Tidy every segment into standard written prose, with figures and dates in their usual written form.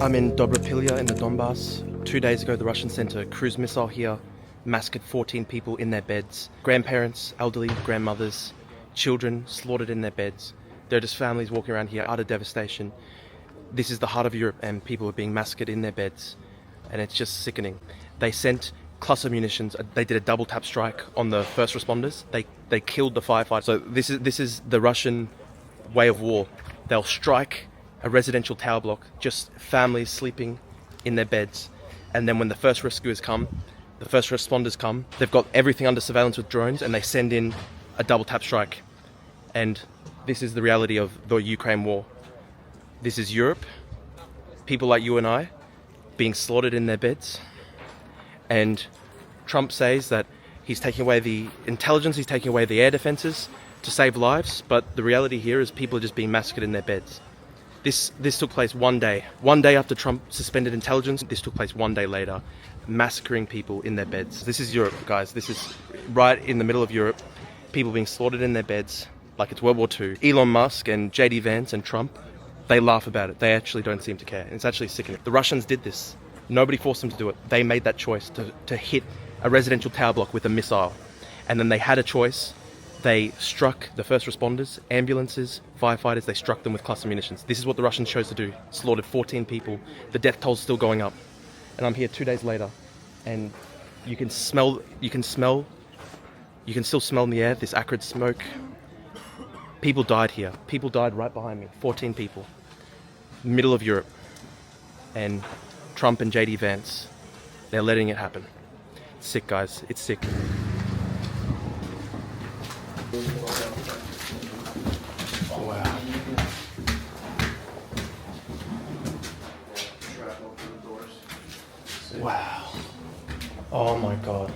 I'm in Dobropillya in the Donbass. 2 days ago, the Russians sent a cruise missile here, massacred 14 people in their beds. Grandparents, elderly, grandmothers, children slaughtered in their beds. There are just families walking around here, utter devastation. This is the heart of Europe, and people are being massacred in their beds, and it's just sickening. They sent cluster munitions. They did a double tap strike on the first responders. They killed the firefighters. So this is the Russian way of war. They'll strike a residential tower block, just families sleeping in their beds, and then when the first rescuers come, the first responders come, they've got everything under surveillance with drones, and they send in a double tap strike. And this is the reality of the Ukraine war. This is Europe, people like you and I being slaughtered in their beds, and Trump says that he's taking away the intelligence, he's taking away the air defenses to save lives, but the reality here is people are just being massacred in their beds. This took place one day after Trump suspended intelligence. This took place one day later, massacring people in their beds. This is Europe, guys. This is right in the middle of Europe. People being slaughtered in their beds like it's World War II. Elon Musk and JD Vance and Trump, they laugh about it. They actually don't seem to care. It's actually sickening. The Russians did this. Nobody forced them to do it. They made that choice to hit a residential tower block with a missile. And then they had a choice. They struck the first responders, ambulances, firefighters. They struck them with cluster munitions. This is what the Russians chose to do. Slaughtered 14 people. The death toll's still going up. And I'm here 2 days later, and you can still smell in the air this acrid smoke. People died here. People died right behind me. 14 people. Middle of Europe. And Trump and JD Vance, they're letting it happen. It's sick, guys. It's sick. Wow. Wow. Oh my God.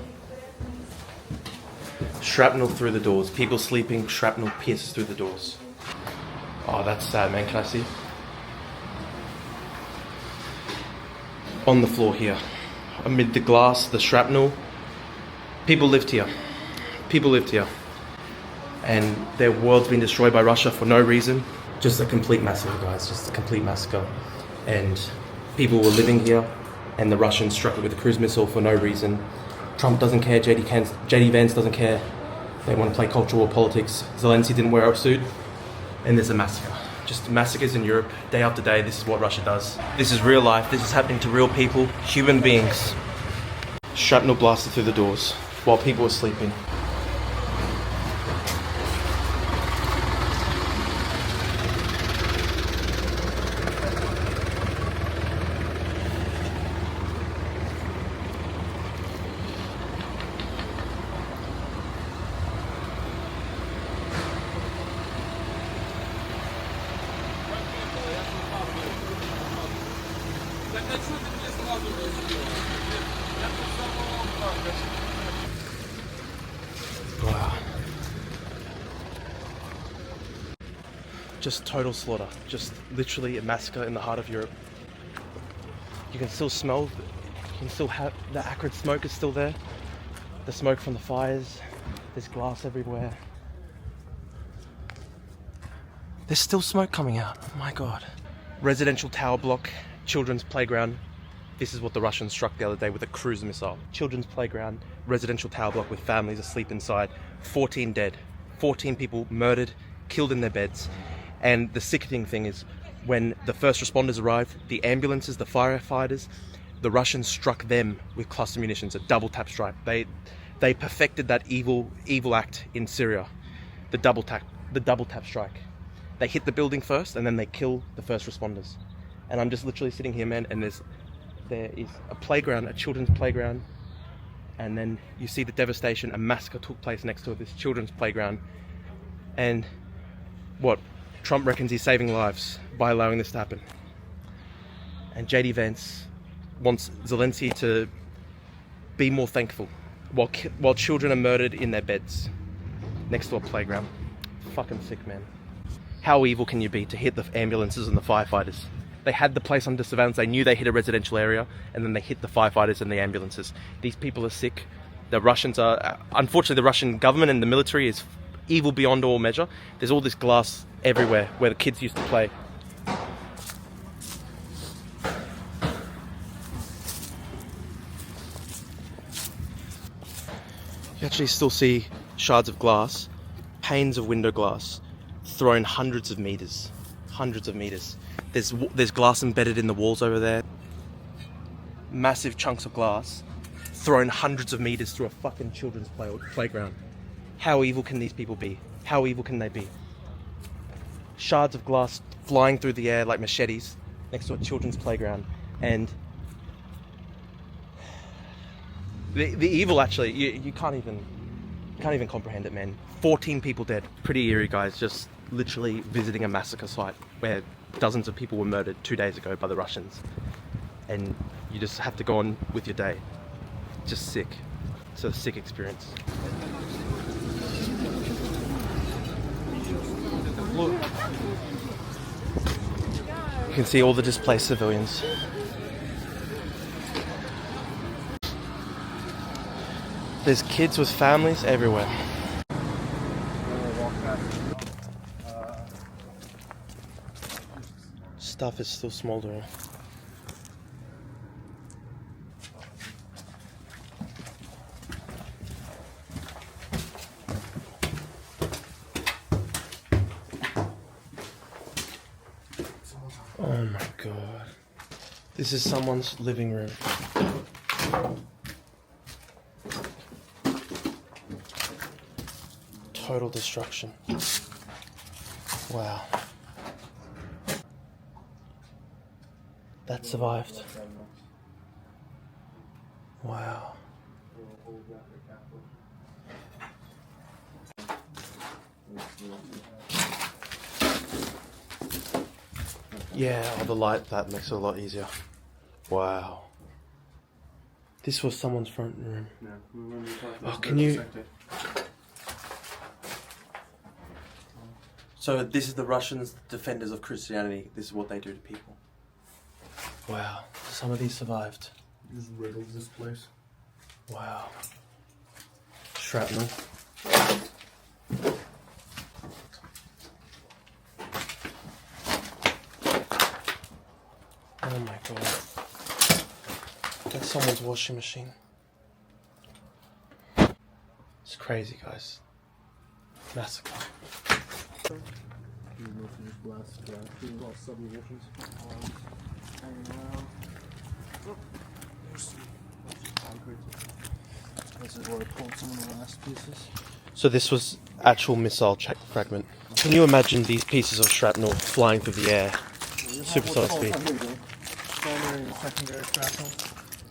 Shrapnel through the doors. People sleeping, shrapnel pierces through the doors. Oh, that's sad, man. Can I see? On the floor here. Amid the glass, the shrapnel. People lived here. People lived here. And their world's been destroyed by Russia for no reason. Just a complete massacre, guys. Just a complete massacre. And people were living here, and the Russians struck it with a cruise missile for no reason. Trump doesn't care. JD Vance doesn't care. They want to play cultural war politics. Zelensky didn't wear a suit. And there's a massacre. Just massacres in Europe, day after day. This is what Russia does. This is real life. This is happening to real people, human beings. Shrapnel blasted through the doors while people were sleeping. Wow. Just total slaughter. Just literally a massacre in the heart of Europe. You can still smell, you can still have, the acrid smoke is still there. The smoke from the fires. There's glass everywhere. There's still smoke coming out. Oh my God. Residential tower block, children's playground. This is what the Russians struck the other day with a cruise missile. Children's playground, residential tower block with families asleep inside. 14 dead. 14 people murdered, killed in their beds. And the sickening thing is, when the first responders arrived, the ambulances, the firefighters, the Russians struck them with cluster munitions, a double tap strike. They perfected that evil act in Syria, the double tap strike. They hit the building first, and then they kill the first responders. And I'm just literally sitting here, man, and there is a playground, a children's playground, and then you see the devastation. A massacre took place next to this children's playground. And what? Trump reckons he's saving lives by allowing this to happen. And JD Vance wants Zelensky to be more thankful while children are murdered in their beds next to a playground. Fucking sick, man. How evil can you be to hit the ambulances and the firefighters? They had the place under surveillance. They knew they hit a residential area, and then they hit the firefighters and the ambulances. These people are sick. The Russians are... Unfortunately, the Russian government and the military is evil beyond all measure. There's all this glass everywhere where the kids used to play. You actually still see shards of glass, panes of window glass, thrown hundreds of meters. Hundreds of meters. There's glass embedded in the walls over there. Massive chunks of glass thrown hundreds of meters through a fucking children's playground. How evil can these people be? How evil can they be? Shards of glass flying through the air like machetes next to a children's playground, and the evil actually, you can't even comprehend it, man. 14 people dead. Pretty eerie, guys. Just literally visiting a massacre site where dozens of people were murdered 2 days ago by the Russians, and you just have to go on with your day. Just sick. It's a sick experience. Look. You can see all the displaced civilians. There's kids with families everywhere. Stuff is still smoldering. Oh my god. This is someone's living room. Total destruction. Wow. That survived. Wow. Yeah, oh, the light, that makes it a lot easier. Wow. This was someone's front room. Oh, can you... So this is the Russians, defenders of Christianity. This is what they do to people. Wow. Some of these survived. Just riddled this place. Wow. Shrapnel. Oh my god. That's someone's washing machine. It's crazy, guys. Massacre. This is where I pulled some of the last pieces. So this was actual missile fragment. Can you imagine these pieces of shrapnel flying through the air? Supersonic speed. Primary and secondary shrapnel.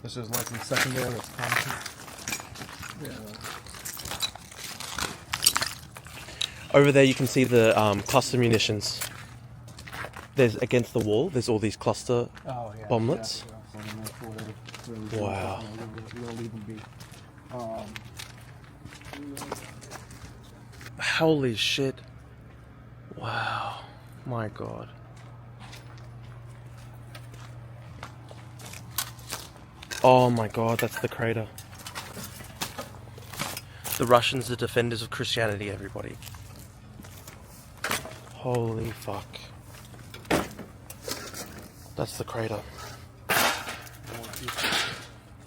This is like in secondary, it's constant. Yeah. Over there you can see the cluster munitions. There's against the wall, there's all these cluster bomblets. Yeah. Wow. Holy shit. Wow. My god. Oh my god, that's the crater. The Russians are defenders of Christianity, everybody. Holy fuck. That's the crater.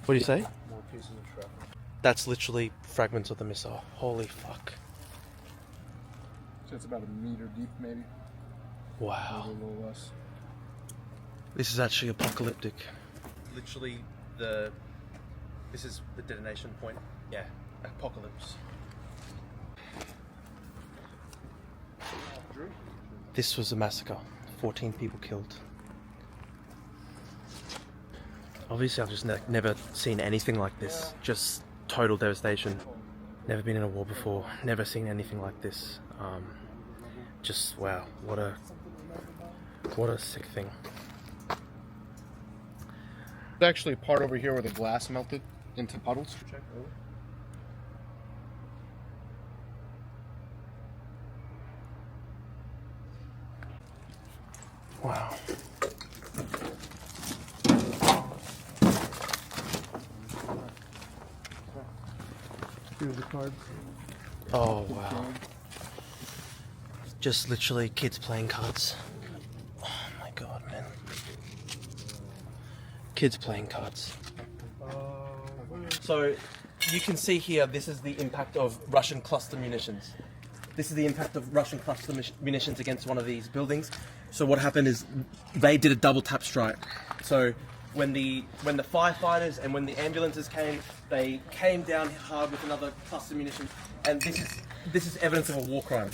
What do you say? More pieces of shrapnel. That's literally fragments of the missile. Holy fuck. So it's about a meter deep, maybe. Wow. Maybe a little less. This is actually apocalyptic. Literally this is the detonation point. Yeah, apocalypse. This was a massacre. 14 people killed. Obviously I've just never seen anything like this. Just total devastation. Never been in a war before. Never seen anything like this. Just wow, what a sick thing. There's actually a part over here where the glass melted into puddles. Wow. Here's the card. Oh wow. Just literally kids playing cards. Oh my god, man. Kids playing cards. So you can see here, this is the impact of Russian cluster munitions. This is the impact of Russian cluster munitions against one of these buildings. So what happened is they did a double tap strike. So when the firefighters and when the ambulances came, they came down hard with another cluster munition, and this is evidence of a war crime.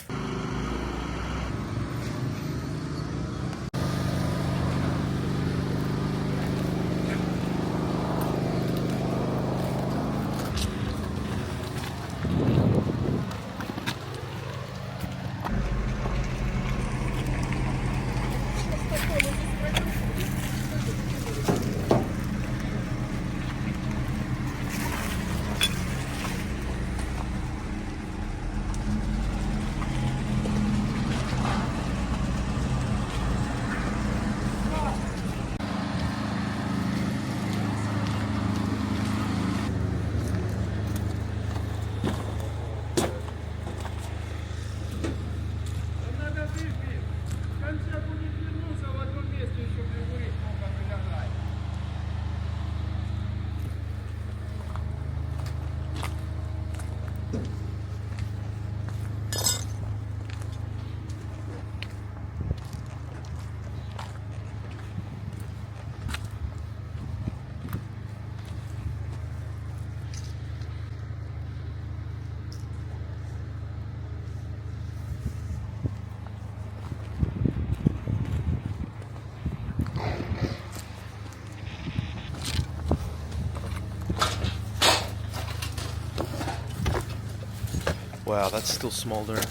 Wow, that's still smoldering.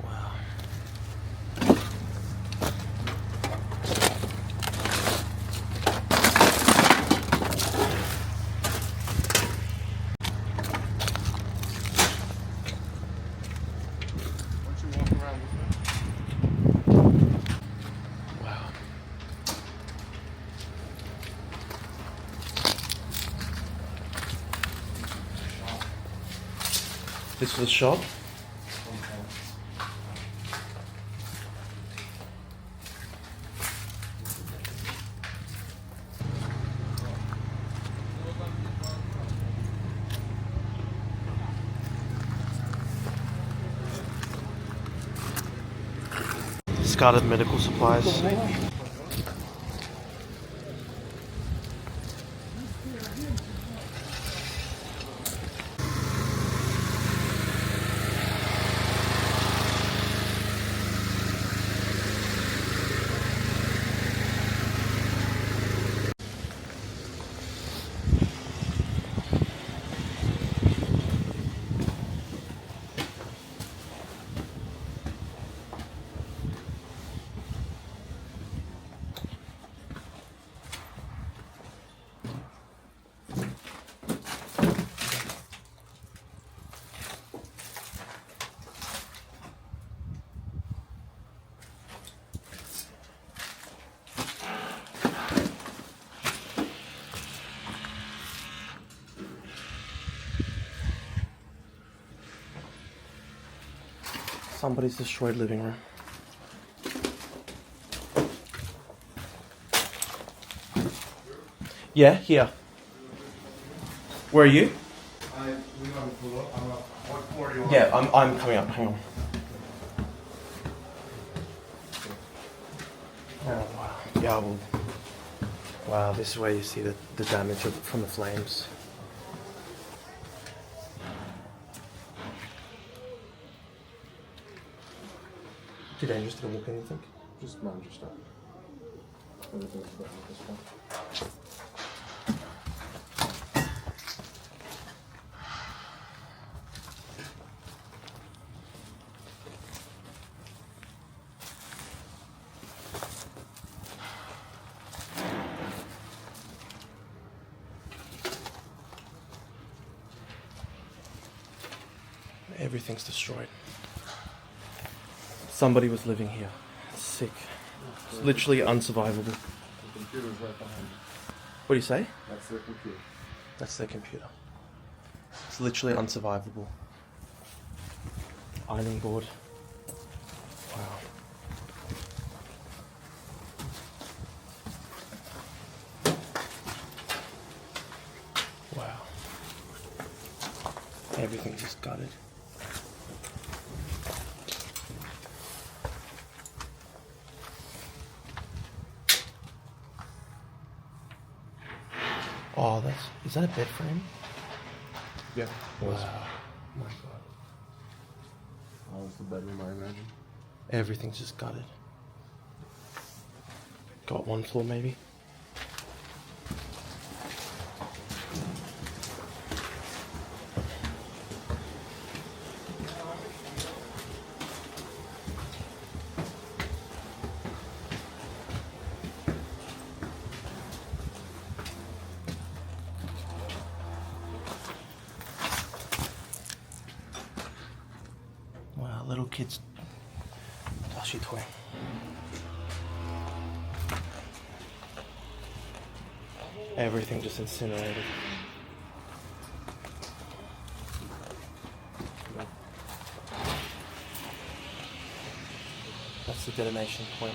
Wow. Once you walk around Wow. This was shot. Discarded medical supplies. Somebody's destroyed living room. Yeah, here. Where are you? we got to pull up. What floor do you want? Yeah, I'm coming up. Hang on. Oh wow. Yeah, well, wow. This is where you see the damage from the flames. Too dangerous to walk in, you think? Just mind your stuff. Everything's done with this one. Everything's destroyed. Somebody was living here. It's sick. It's literally unsurvivable. The computer's right behind you. What do you say? That's their computer. That's their computer. It's literally unsurvivable. Ironing board. Wow. Everything's just gutted. Oh, is that a bed frame? Yeah. Wow. My God. That was the bedroom, I imagine. Everything's just gutted. Got one floor maybe? Wow, little kid's plushy toy. Everything just incinerated. That's the detonation point.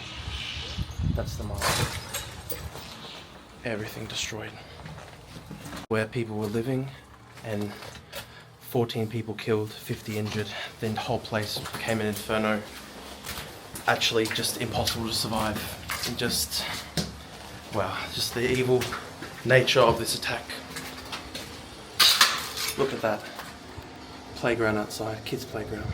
That's the mark. Everything destroyed. Where people were living, and 14 people killed, 50 injured. The whole place became an inferno. Actually, just impossible to survive. And just, wow, just the evil nature of this attack. Look at that. Playground outside, kids' playground.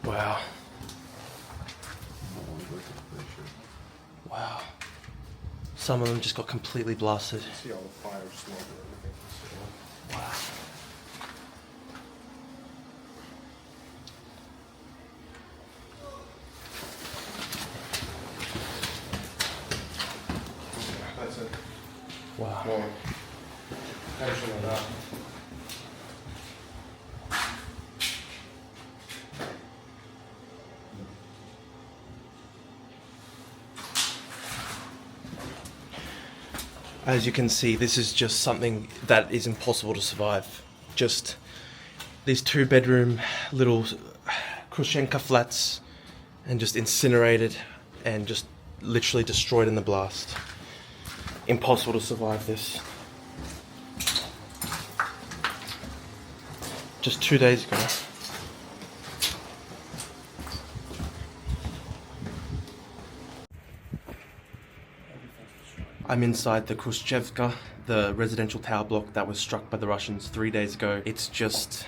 Wow. Wow. Some of them just got completely blasted. See all the fire, smoke, and everything. Wow. That's it. Wow. Well, actually, not. As you can see, this is just something that is impossible to survive. Just these 2-bedroom little Krushenka flats, and just incinerated and just literally destroyed in the blast. Impossible to survive this. Just 2 days ago. I'm inside the Khrushchevka, the residential tower block that was struck by the Russians 3 days ago. It's just,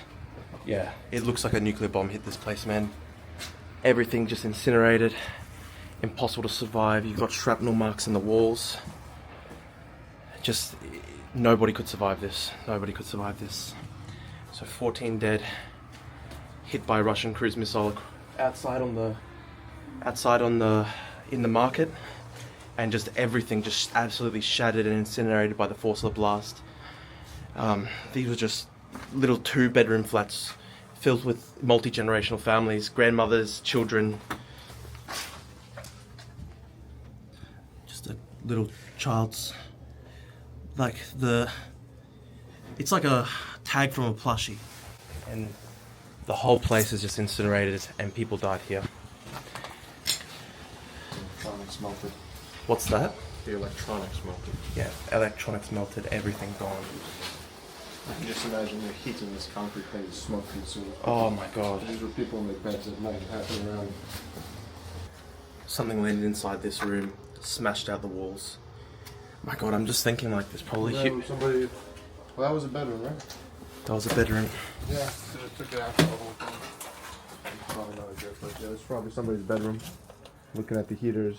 yeah, it looks like a nuclear bomb hit this place, man. Everything just incinerated, impossible to survive. You've got shrapnel marks in the walls. Just, nobody could survive this. Nobody could survive this. So 14 dead, hit by a Russian cruise missile in the market. And just everything just absolutely shattered and incinerated by the force of the blast. These were just little 2-bedroom flats filled with multi-generational families, grandmothers, children. Just a little child's, it's like a tag from a plushie. And the whole place is just incinerated and people died here. Electronics melted. What's that? The electronics melted. Yeah, electronics melted, everything gone. I can just imagine the heat in this concrete thing is smoke consumed. Oh my God. These were people in their beds at night happening around. Something landed inside this room, smashed out the walls. My God, I'm just thinking like there's probably Somebody. Well, that was a bedroom, right? That was a bedroom. Yeah, so it took it out for the whole thing. Probably not a joke, but yeah, it's probably somebody's bedroom. Looking at the heaters,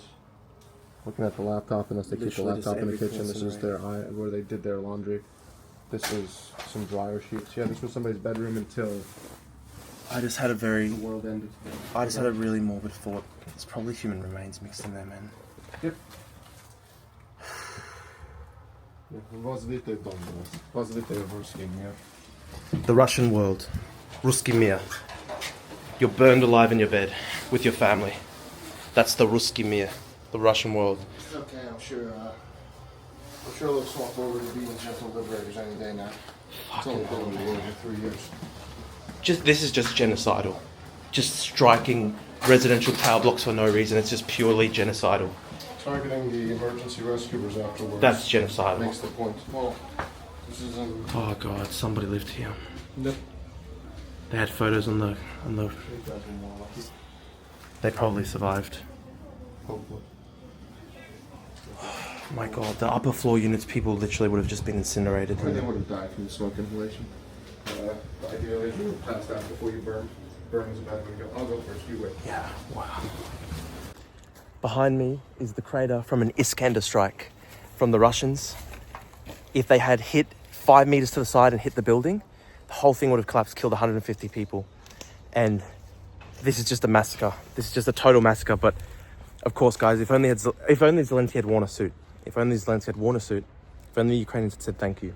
looking at the laptop, unless they keep the Literally just laptop in the everything kitchen. This is their incinerated. where they did their laundry. This was some dryer sheets. Yeah, this was somebody's bedroom until I just had a the world ended. really morbid thought. There's probably human remains mixed in there, man. Yep. Развитый дом, развитый русский мир. The Russian world. Ruski Mir. You're burned alive in your bed with your family. That's the Ruski Mir, the Russian world. It's okay, I'm sure they'll swap over to being gentle liberators any day now. It's only been on the war for 3 years. This is just genocidal. Just striking residential tower blocks for no reason. It's just purely genocidal. targeting the emergency rescuers afterwards. That's genocide. Makes the point. Well, this is in... Oh god, somebody lived here. Yep. They had photos on the. They probably survived. Hopefully. My god, the upper floor units, people literally would have just been incinerated. They would have died from smoke inhalation. Ideally, if you passed out before you burn. Burn is a bad way to go. I'll go first, you wait. Yeah, wow. Behind me is the crater from an Iskander strike from the Russians. If they had hit 5 meters to the side and hit the building, the whole thing would have collapsed, killed 150 people. And this is just a massacre. This is just a total massacre. But of course, guys, if only Zelensky had worn a suit, if only the Ukrainians had said thank you,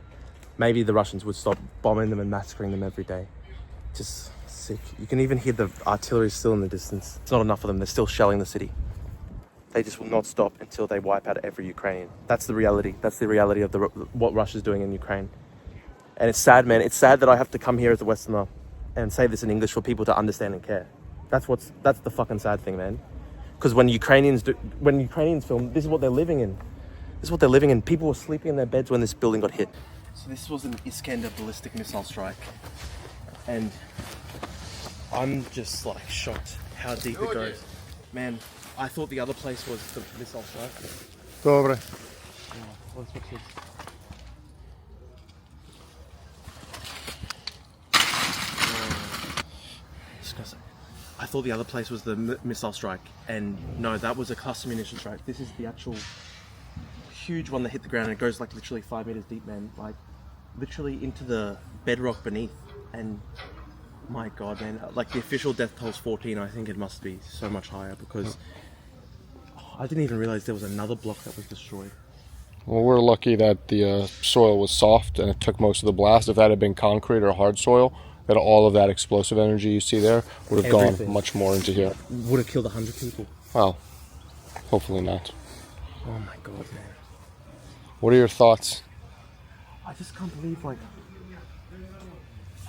maybe the Russians would stop bombing them and massacring them every day. Just sick. You can even hear the artillery still in the distance. It's not enough of them. They're still shelling the city. They just will not stop until they wipe out every Ukrainian. That's the reality. That's the reality of what Russia's doing in Ukraine. And it's sad, man. It's sad that I have to come here as a Westerner and say this in English for people to understand and care. That's the fucking sad thing, man. Because when Ukrainians film, this is what they're living in. This is what they're living in. People were sleeping in their beds when this building got hit. So this was an Iskander ballistic missile strike. And I'm just like shocked how deep it goes. Man, I thought the other place was the missile strike. Dobre. Let's watch this. Disgusting. I thought the other place was the missile strike, and no, that was a cluster munition strike. This is the actual huge one that hit the ground, and it goes like literally 5 meters deep, man. Like literally into the bedrock beneath. And my god, man, like the official death toll's 14. I think it must be so much higher because I didn't even realize there was another block that was destroyed. Well, we're lucky that the soil was soft and it took most of the blast. If that had been concrete or hard soil, that all of that explosive energy you see there would have gone much more into here. Would have killed 100 people. Well, hopefully not. Oh my god, man. What are your thoughts? I just can't believe, like,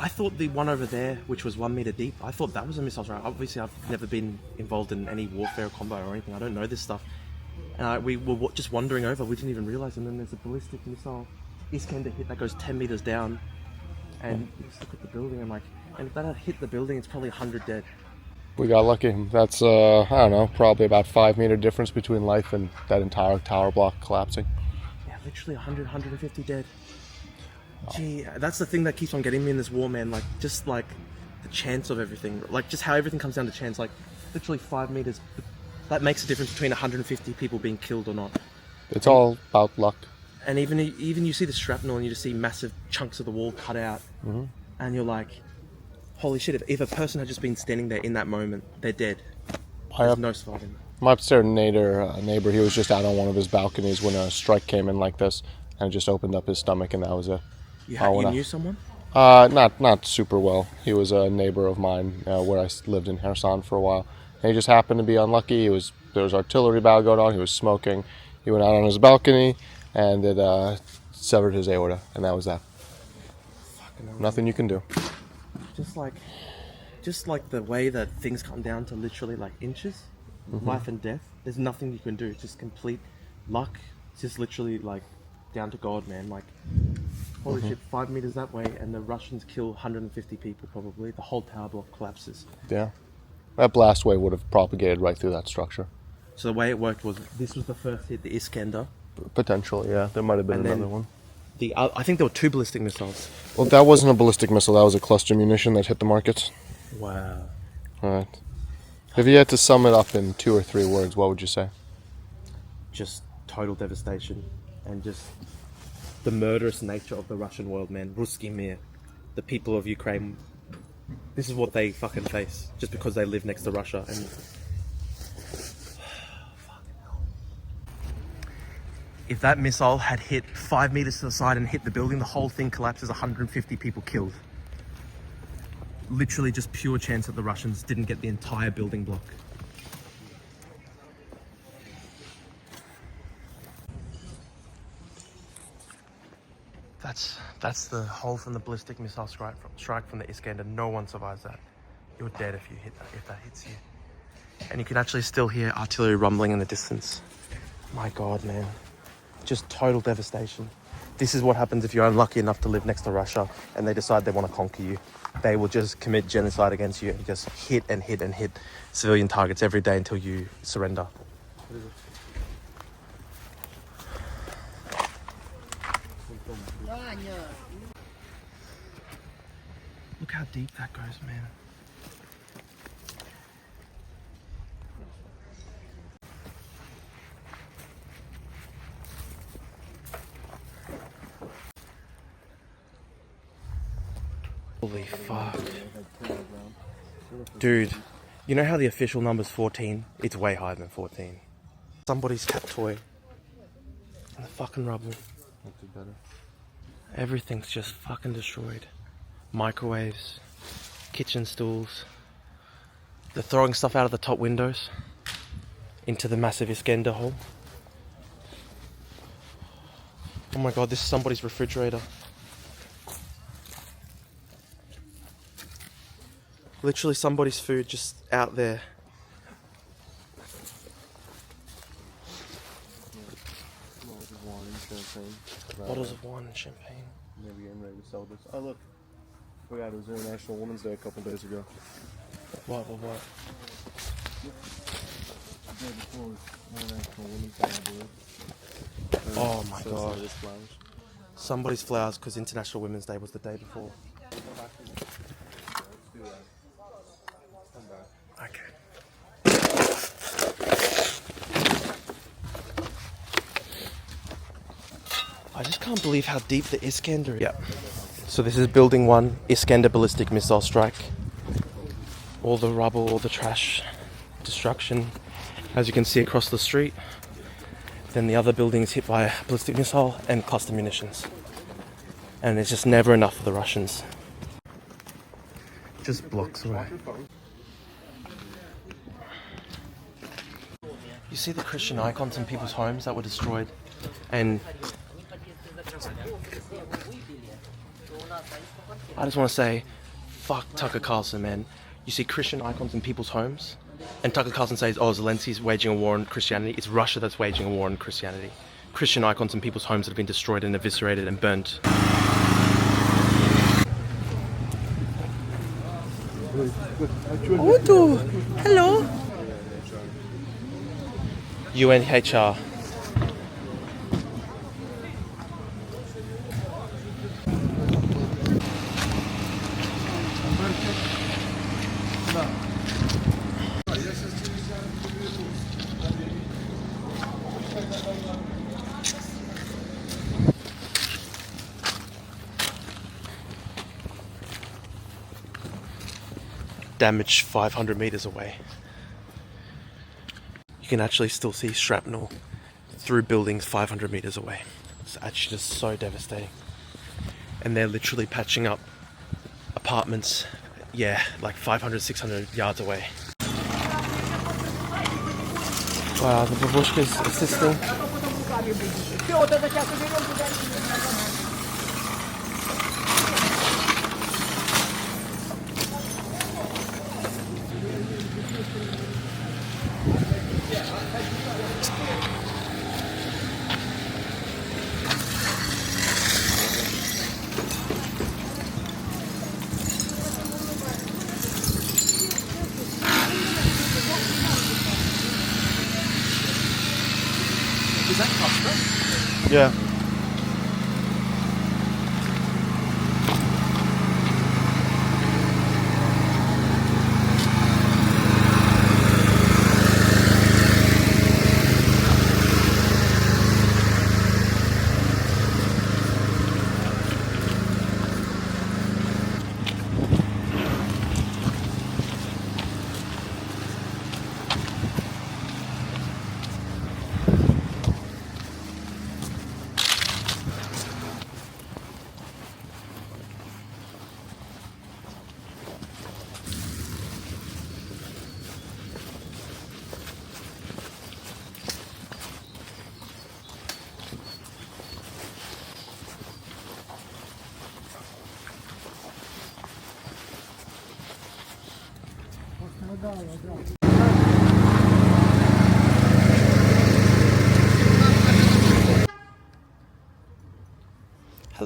I thought the one over there, which was 1 meter deep, I thought that was a missile strike. Obviously, I've never been involved in any warfare or combat or anything. I don't know this stuff. And we were just wandering over. We didn't even realize. And then there's a ballistic missile Iskander hit that goes 10 meters down. And you just look at the building and if that had hit the building, it's probably 100 dead. We got lucky. That's, I don't know, probably about 5 meter difference between life and that entire tower block collapsing. Yeah, literally 100, 150 dead. Gee, that's the thing that keeps on getting me in this war, man. Like, just like the chance of everything, like just how everything comes down to chance. Like, literally 5 meters, that makes a difference between 150 people being killed or not. It's all about luck. And even you see the shrapnel and you just see massive chunks of the wall cut out, and you're like, holy shit! If a person had just been standing there in that moment, they're dead. There's no surviving. My upstairs neighbor, he was just out on one of his balconies when a strike came in like this, and just opened up his stomach, and that was it. You knew someone? Not super well. He was a neighbor of mine where I lived in Kherson for a while. And he just happened to be unlucky. There was artillery battle going on. He was smoking. He went out on his balcony, and it severed his aorta, and that was that. Nothing you can do. Just like the way that things come down to literally like inches, life and death. There's nothing you can do. It's just complete luck. It's just literally like down to God, man. Like, holy shit, 5 meters that way, and the Russians kill 150 people probably. The whole tower block collapses. Yeah. That blast wave would have propagated right through that structure. So the way it worked was, this was the first hit, the Iskander. Potentially, yeah. There might have been another one. I think there were 2 ballistic missiles. Well, that wasn't a ballistic missile. That was a cluster munition that hit the markets. Wow. All right. If you had to sum it up in 2 or 3 words, what would you say? Just total devastation. And just the murderous nature of the Russian world, man. Ruski mir. The people of Ukraine. This is what they fucking face. Just because they live next to Russia. And fucking hell. If that missile had hit 5 meters to the side and hit the building, the whole thing collapses, 150 people killed. Literally just pure chance that the Russians didn't get the entire building block. That's the hole from the ballistic missile strike from the Iskander. No one survives that. You're dead if that hits you. And you can actually still hear artillery rumbling in the distance. My God, man. Just total devastation. This is what happens if you're unlucky enough to live next to Russia and they decide they want to conquer you. They will just commit genocide against you and just hit and hit and hit civilian targets every day until you surrender. Look how deep that goes, man. Holy fuck. Dude, you know how the official number's 14? It's way higher than 14. Somebody's cat toy. And the fucking rubble. Everything's just fucking destroyed. Microwaves, kitchen stools. They're throwing stuff out of the top windows into the massive Iskender hole. Oh my God, this is somebody's refrigerator. Literally somebody's food just out there. Bottles of wine and champagne. Maybe getting ready to sell this. Oh look, it was International Women's Day a couple days ago. What? The day before was International Women's Day, I believe. Oh my God. Somebody's flowers because International Women's Day was the day before. Okay. I just can't believe how deep the Iskender is. Yep. So this is building 1, Iskender ballistic missile strike. All the rubble, all the trash, destruction, as you can see across the street. Then the other building is hit by a ballistic missile and cluster munitions. And it's just never enough for the Russians. Just blocks away. You see the Christian icons in people's homes that were destroyed? And I just want to say, fuck Tucker Carlson, man. You see Christian icons in people's homes, and Tucker Carlson says, oh, Zelensky's waging a war on Christianity. It's Russia that's waging a war on Christianity. Christian icons in people's homes that have been destroyed and eviscerated and burnt. Hello. UNHR. Damage 500 meters away. You can actually still see shrapnel through buildings 500 meters away. It's actually just so devastating. And they're literally patching up apartments, yeah, like 500, 600 yards away. Wow, the babushka's assisting. Is that pasta? Yeah.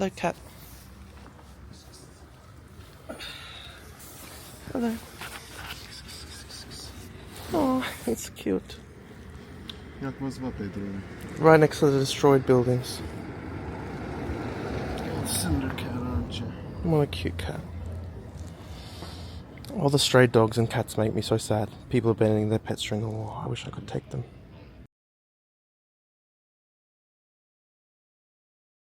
Hello, cat. Hello. Oh, it's cute. Як вас звати, друже? Right next to the destroyed buildings. Cinder cat, aren't you? What a cute cat. All the stray dogs and cats make me so sad. People abandoning their pets during the war. I wish I could take them.